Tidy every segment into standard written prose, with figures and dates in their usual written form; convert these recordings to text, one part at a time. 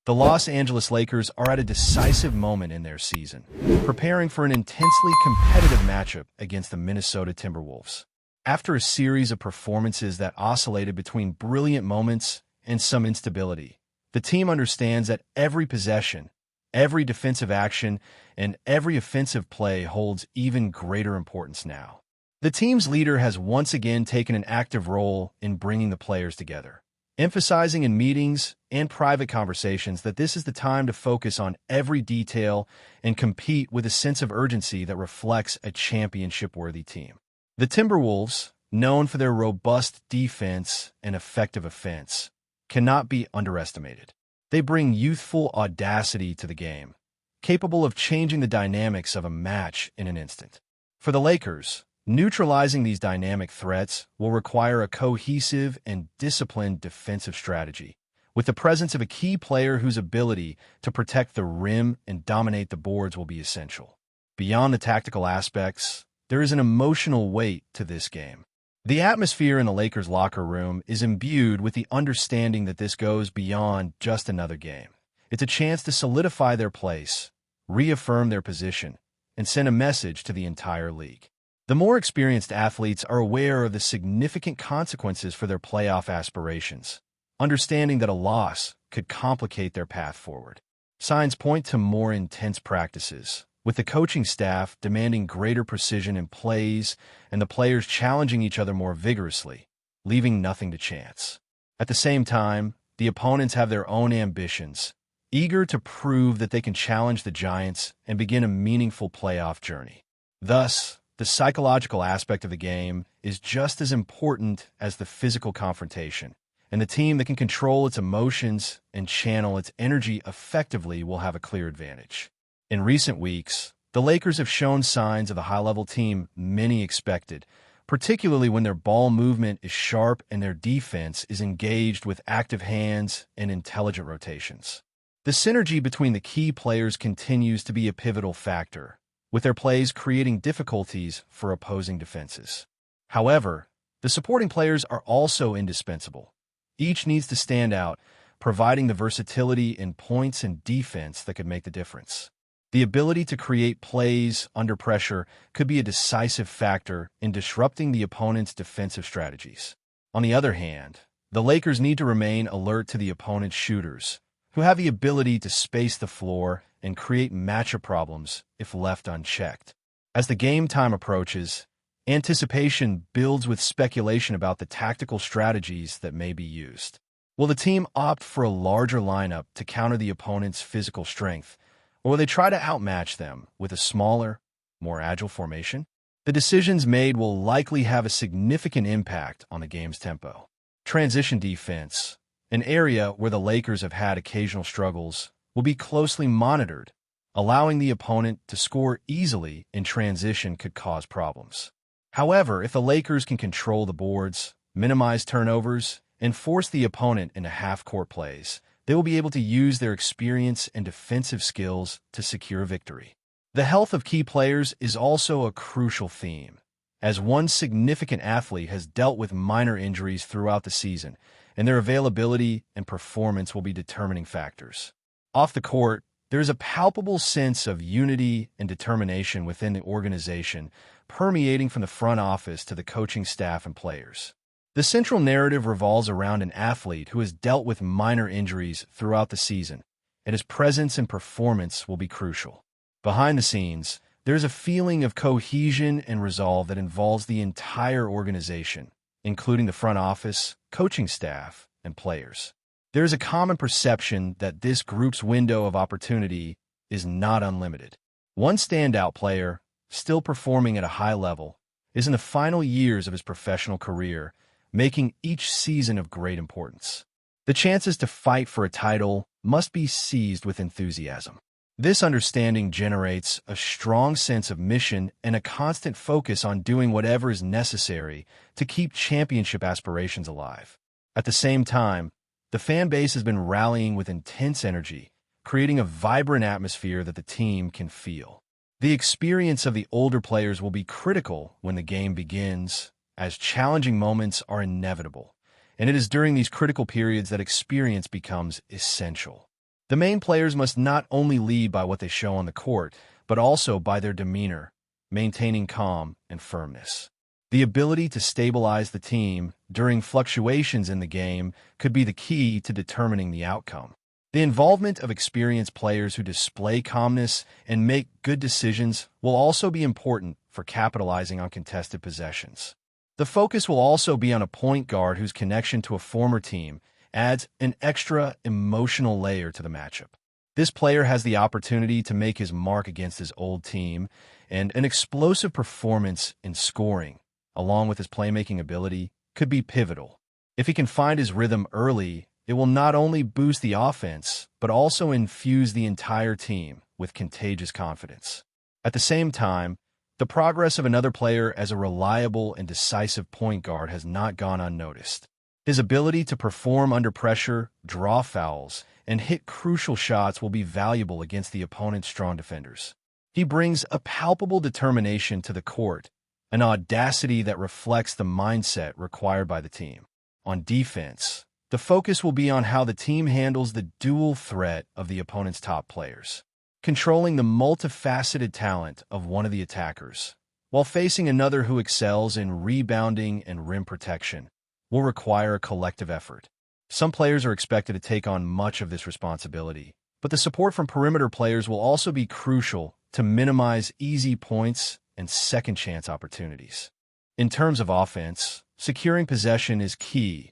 The Los Angeles Lakers are at a decisive moment in their season, preparing for an intensely competitive matchup against the Minnesota Timberwolves. After a series of performances that oscillated between brilliant moments and some instability, the team understands that every possession, every defensive action, and every offensive play holds even greater importance now. The team's leader has once again taken an active role in bringing the players together, emphasizing in meetings and private conversations that this is the time to focus on every detail and compete with a sense of urgency that reflects a championship-worthy team. The Timberwolves, known for their robust defense and effective offense, cannot be underestimated. They bring youthful audacity to the game, capable of changing the dynamics of a match in an instant. For the Lakers, neutralizing these dynamic threats will require a cohesive and disciplined defensive strategy, with the presence of a key player whose ability to protect the rim and dominate the boards will be essential. Beyond the tactical aspects, there is an emotional weight to this game. The atmosphere in the Lakers' locker room is imbued with the understanding that this goes beyond just another game. It's a chance to solidify their place, reaffirm their position, and send a message to the entire league. The more experienced athletes are aware of the significant consequences for their playoff aspirations, understanding that a loss could complicate their path forward. Signs point to more intense practices, with the coaching staff demanding greater precision in plays and the players challenging each other more vigorously, leaving nothing to chance. At the same time, the opponents have their own ambitions, eager to prove that they can challenge the Giants and begin a meaningful playoff journey. Thus, the psychological aspect of the game is just as important as the physical confrontation, and the team that can control its emotions and channel its energy effectively will have a clear advantage. In recent weeks, the Lakers have shown signs of the high-level team many expected, particularly when their ball movement is sharp and their defense is engaged with active hands and intelligent rotations. The synergy between the key players continues to be a pivotal factor, with their plays creating difficulties for opposing defenses. However, the supporting players are also indispensable. Each needs to stand out, providing the versatility in points and defense that could make the difference. The ability to create plays under pressure could be a decisive factor in disrupting the opponent's defensive strategies. On the other hand, the Lakers need to remain alert to the opponent's shooters, who have the ability to space the floor and create matchup problems if left unchecked. As the game time approaches, anticipation builds with speculation about the tactical strategies that may be used. Will the team opt for a larger lineup to counter the opponent's physical strength, or will they try to outmatch them with a smaller, more agile formation? The decisions made will likely have a significant impact on the game's tempo. Transition defense, an area where the Lakers have had occasional struggles, will be closely monitored. Allowing the opponent to score easily in transition could cause problems. However, if the Lakers can control the boards, minimize turnovers, and force the opponent into half-court plays, they will be able to use their experience and defensive skills to secure victory. The health of key players is also a crucial theme, as one significant athlete has dealt with minor injuries throughout the season, and their availability and performance will be determining factors. Off the court, there is a palpable sense of unity and determination within the organization, permeating from the front office to the coaching staff and players. The central narrative revolves around an athlete who has dealt with minor injuries throughout the season, and his presence and performance will be crucial. Behind the scenes, there is a feeling of cohesion and resolve that involves the entire organization, including the front office, coaching staff, and players. There is a common perception that this group's window of opportunity is not unlimited. One standout player, still performing at a high level, is in the final years of his professional career, making each season of great importance. The chances to fight for a title must be seized with enthusiasm. This understanding generates a strong sense of mission and a constant focus on doing whatever is necessary to keep championship aspirations alive. At the same time, the fan base has been rallying with intense energy, creating a vibrant atmosphere that the team can feel. The experience of the older players will be critical when the game begins, as challenging moments are inevitable, and it is during these critical periods that experience becomes essential. The main players must not only lead by what they show on the court, but also by their demeanor, maintaining calm and firmness. The ability to stabilize the team during fluctuations in the game could be the key to determining the outcome. The involvement of experienced players who display calmness and make good decisions will also be important for capitalizing on contested possessions. The focus will also be on a point guard whose connection to a former team adds an extra emotional layer to the matchup. This player has the opportunity to make his mark against his old team, and an explosive performance in scoring, along with his playmaking ability, could be pivotal. If he can find his rhythm early, it will not only boost the offense, but also infuse the entire team with contagious confidence. At the same time, the progress of another player as a reliable and decisive point guard has not gone unnoticed. His ability to perform under pressure, draw fouls, and hit crucial shots will be valuable against the opponent's strong defenders. He brings a palpable determination to the court, an audacity that reflects the mindset required by the team. On defense, the focus will be on how the team handles the dual threat of the opponent's top players, controlling the multifaceted talent of one of the attackers, while facing another who excels in rebounding and rim protection, will require a collective effort. Some players are expected to take on much of this responsibility, but the support from perimeter players will also be crucial to minimize easy points and second-chance opportunities. In terms of offense, securing possession is key,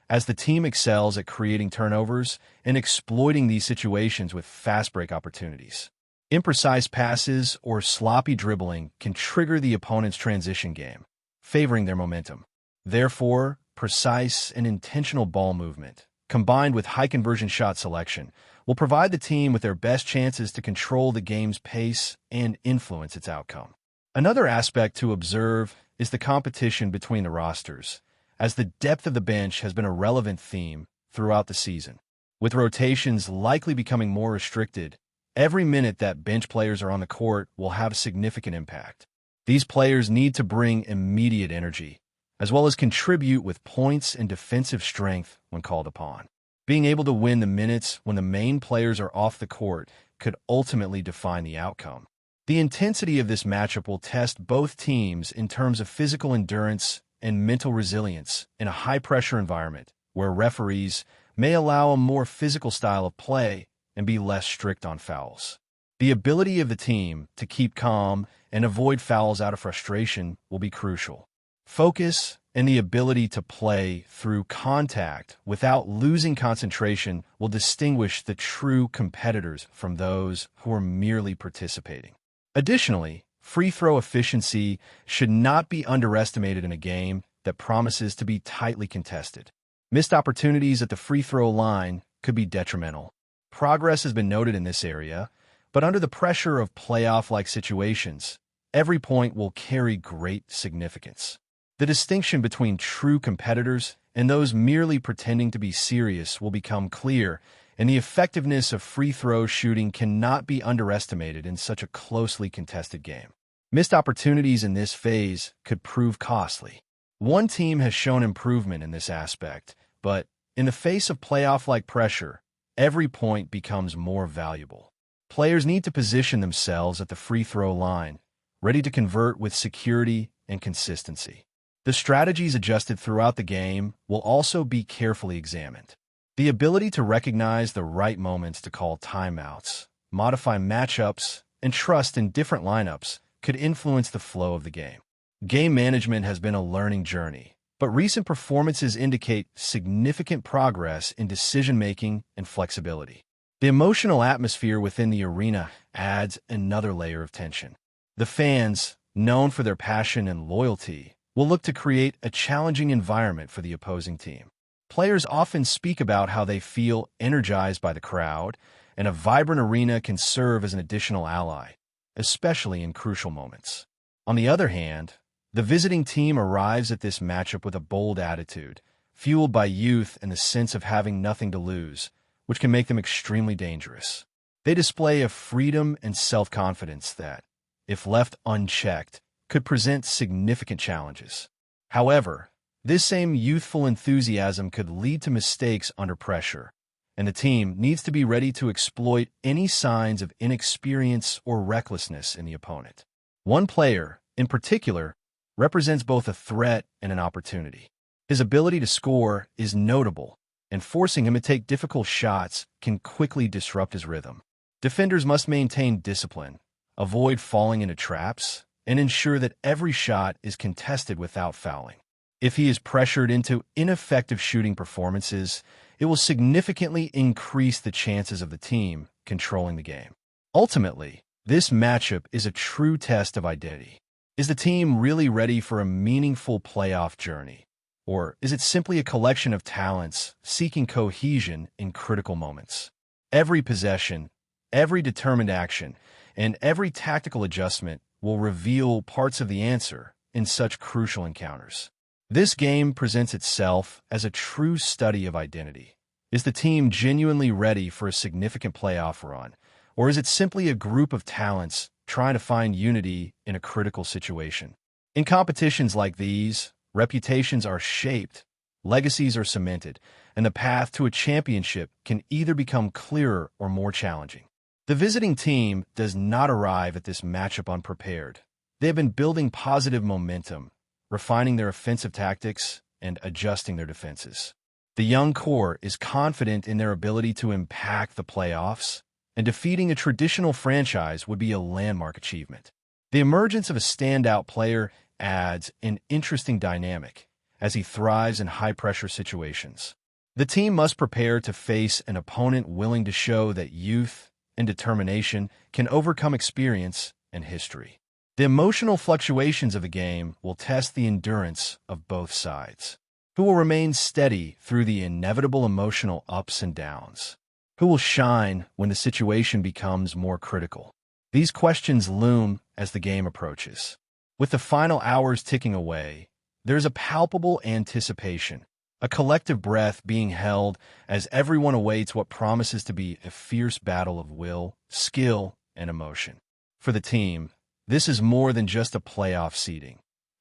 as the team excels at creating turnovers and exploiting these situations with fast break opportunities. Imprecise passes or sloppy dribbling can trigger the opponent's transition game, favoring their momentum. Therefore, precise and intentional ball movement, combined with high-conversion shot selection, will provide the team with their best chances to control the game's pace and influence its outcome. Another aspect to observe is the competition between the rosters, as the depth of the bench has been a relevant theme throughout the season. With rotations likely becoming more restricted, every minute that bench players are on the court will have a significant impact. These players need to bring immediate energy, as well as contribute with points and defensive strength when called upon. Being able to win the minutes when the main players are off the court could ultimately define the outcome. The intensity of this matchup will test both teams in terms of physical endurance and mental resilience in a high-pressure environment where referees may allow a more physical style of play and be less strict on fouls. The ability of the team to keep calm and avoid fouls out of frustration will be crucial. Focus and the ability to play through contact without losing concentration will distinguish the true competitors from those who are merely participating. Additionally, free throw efficiency should not be underestimated in a game that promises to be tightly contested. Missed opportunities at the free throw line could be detrimental. Progress has been noted in this area, but under the pressure of playoff-like situations, every point will carry great significance. The distinction between true competitors and those merely pretending to be serious will become clear, and the effectiveness of free throw shooting cannot be underestimated in such a closely contested game. Missed opportunities in this phase could prove costly. One team has shown improvement in this aspect, but in the face of playoff-like pressure, every point becomes more valuable. Players need to position themselves at the free throw line, ready to convert with security and consistency. The strategies adjusted throughout the game will also be carefully examined. The ability to recognize the right moments to call timeouts, modify matchups, and trust in different lineups could influence the flow of the game. Game management has been a learning journey, but recent performances indicate significant progress in decision-making and flexibility. The emotional atmosphere within the arena adds another layer of tension. The fans, known for their passion and loyalty, will look to create a challenging environment for the opposing team. Players often speak about how they feel energized by the crowd, and a vibrant arena can serve as an additional ally, especially in crucial moments. On the other hand, the visiting team arrives at this matchup with a bold attitude, fueled by youth and the sense of having nothing to lose, which can make them extremely dangerous. They display a freedom and self-confidence that, if left unchecked, could present significant challenges. However, this same youthful enthusiasm could lead to mistakes under pressure, and the team needs to be ready to exploit any signs of inexperience or recklessness in the opponent. One player, in particular, represents both a threat and an opportunity. His ability to score is notable, and forcing him to take difficult shots can quickly disrupt his rhythm. Defenders must maintain discipline, avoid falling into traps, and ensure that every shot is contested without fouling. If he is pressured into ineffective shooting performances, it will significantly increase the chances of the team controlling the game. Ultimately, this matchup is a true test of identity. Is the team really ready for a meaningful playoff journey? Or is it simply a collection of talents seeking cohesion in critical moments? Every possession, every determined action, and every tactical adjustment will reveal parts of the answer in such crucial encounters. This game presents itself as a true study of identity. Is the team genuinely ready for a significant playoff run, or is it simply a group of talents trying to find unity in a critical situation? In competitions like these, reputations are shaped, legacies are cemented, and the path to a championship can either become clearer or more challenging. The visiting team does not arrive at this matchup unprepared. They have been building positive momentum, refining their offensive tactics, and adjusting their defenses. The young core is confident in their ability to impact the playoffs, and defeating a traditional franchise would be a landmark achievement. The emergence of a standout player adds an interesting dynamic as he thrives in high-pressure situations. The team must prepare to face an opponent willing to show that youth and determination can overcome experience and history. The emotional fluctuations of the game will test the endurance of both sides. Who will remain steady through the inevitable emotional ups and downs? Who will shine when the situation becomes more critical? These questions loom as the game approaches. With the final hours ticking away, there's a palpable anticipation, a collective breath being held as everyone awaits what promises to be a fierce battle of will, skill, and emotion. For the team, this is more than just a playoff seeding.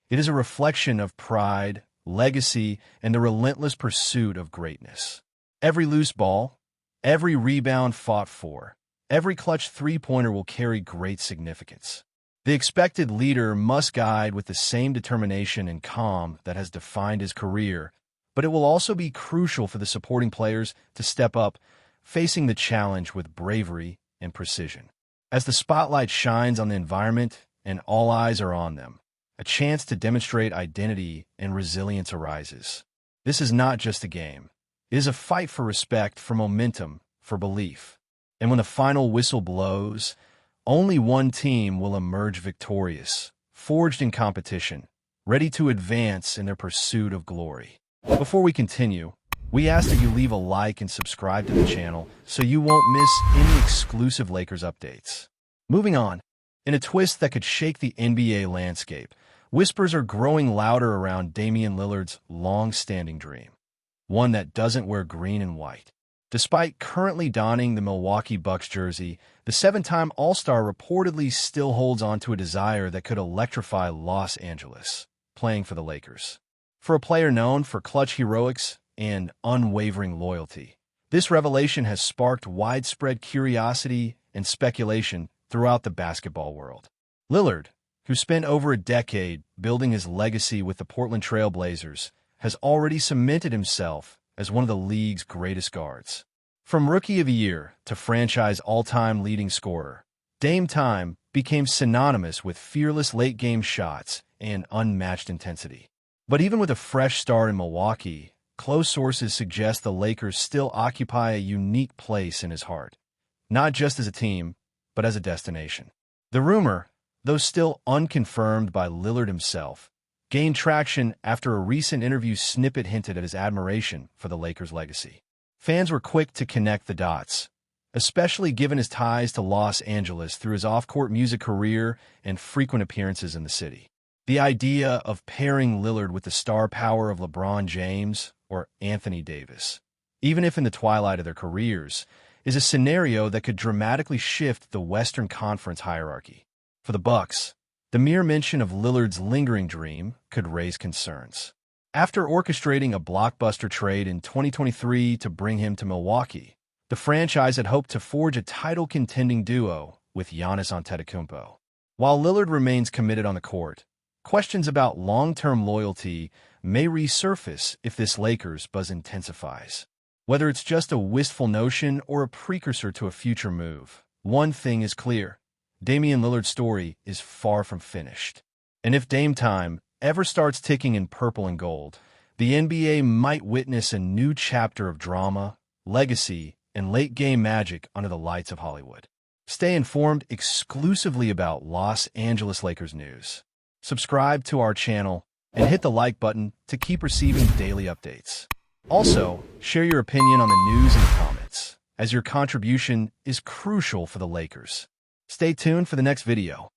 It is a reflection of pride, legacy, and the relentless pursuit of greatness. Every loose ball, every rebound fought for, every clutch three-pointer will carry great significance. The expected leader must guide with the same determination and calm that has defined his career, but it will also be crucial for the supporting players to step up, facing the challenge with bravery and precision. As the spotlight shines on the environment and all eyes are on them, a chance to demonstrate identity and resilience arises. This is not just a game. It is a fight for respect, for momentum, for belief. And when the final whistle blows, only one team will emerge victorious, forged in competition, ready to advance in their pursuit of glory. Before we continue, we ask that you leave a like and subscribe to the channel so you won't miss any exclusive Lakers updates. Moving on, in a twist that could shake the NBA landscape, whispers are growing louder around Damian Lillard's long-standing dream, one that doesn't wear green and white. Despite currently donning the Milwaukee Bucks jersey, the seven-time All-Star reportedly still holds on to a desire that could electrify Los Angeles, playing for the Lakers. For a player known for clutch heroics and unwavering loyalty, this revelation has sparked widespread curiosity and speculation throughout the basketball world. Lillard, who spent over a decade building his legacy with the Portland Trail Blazers, has already cemented himself as one of the league's greatest guards. From Rookie of the Year to franchise all-time leading scorer, Dame Time became synonymous with fearless late-game shots and unmatched intensity. But even with a fresh start in Milwaukee, close sources suggest the Lakers still occupy a unique place in his heart, not just as a team, but as a destination. The rumor, though still unconfirmed by Lillard himself, gained traction after a recent interview snippet hinted at his admiration for the Lakers' legacy. Fans were quick to connect the dots, especially given his ties to Los Angeles through his off-court music career and frequent appearances in the city. The idea of pairing Lillard with the star power of LeBron James or Anthony Davis, even if in the twilight of their careers, is a scenario that could dramatically shift the Western Conference hierarchy. For the Bucks, the mere mention of Lillard's lingering dream could raise concerns. After orchestrating a blockbuster trade in 2023 to bring him to Milwaukee, The franchise had hoped to forge a title-contending duo with Giannis Antetokounmpo. While Lillard remains committed on the court, questions about long-term loyalty may resurface if this Lakers buzz intensifies. Whether it's just a wistful notion or a precursor to a future move, one thing is clear: Damian Lillard's story is far from finished. And if Dame time ever starts ticking in purple and gold, the NBA might witness a new chapter of drama, legacy, and late-game magic under the lights of Hollywood. Stay informed exclusively about Los Angeles Lakers news. Subscribe to our channel and hit the like button to keep receiving daily updates. Also, share your opinion on the news in the comments, as your contribution is crucial for the Lakers. Stay tuned for the next video.